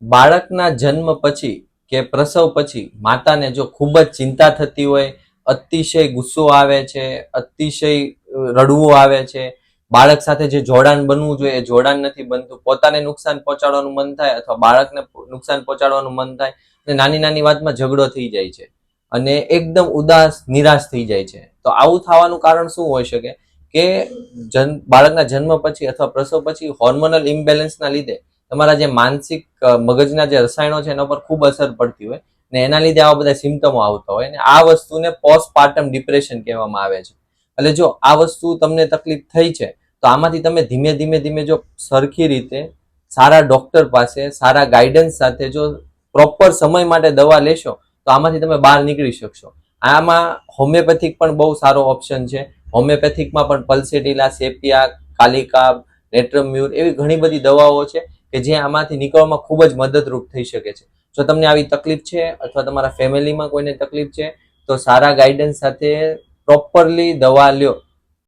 બાળકના જન્મ પછી કે પ્રસવ પછી માતાને જો ખૂબ જ ચિંતા થતી હોય, અતિશય ગુસ્સો આવે છે, અતિશય રડવું આવે છે, બાળક સાથે જે જોડાણ બનવું જોઈએ એ જોડાણ નથી બનતું, પોતાને નુકસાન પહોંચાડવાનું મન થાય અથવા બાળકને નુકસાન પહોંચાડવાનું મન થાય અને નાની નાની વાતમાં ઝઘડો થઈ જાય છે અને એકદમ ઉદાસ નિરાશ થઈ જાય છે. તો આવું થવાનું કારણ શું હોઈ શકે કે બાળકના જન્મ પછી અથવા પ્રસવ પછી હોર્મોનલ ઇમ્બેલેન્સના લીધે તમારા જે માનસિક મગજના જે રસાયણો છે એના પર ખૂબ અસર પડતી હોય ને એના લીધે આવા બધા સિમ્ટમો આવતા હોય ને આ વસ્તુને પોસ્ટપાર્ટમ ડિપ્રેશન કહેવામાં આવે છે. એટલે જો આ વસ્તુ તમને તકલીફ થઈ છે તો આમાંથી તમે ધીમે ધીમે ધીમે જો સરખી રીતે સારા ડોક્ટર પાસે સારા ગાઈડન્સ સાથે જો પ્રોપર સમય માટે દવા લેશો તો આમાંથી તમે બહાર નીકળી શકશો. આમાં હોમિયોપેથિક પણ બહુ સારો ઓપ્શન છે. હોમિયોપેથિકમાં પણ પલ્સેટિલા, સેપિયા, કાલિકા, નેટ્રમ્યુર એવી ઘણી બધી દવાઓ છે કે જે આમાંથી નીકળવામાં ખૂબ જ મદદરૂપ થઈ શકે છે. જો તમને આવી તકલીફ છે અથવા તમારા ફેમિલીમાં કોઈને તકલીફ છે તો સારા ગાઈડન્સ સાથે પ્રોપરલી દવા લ્યો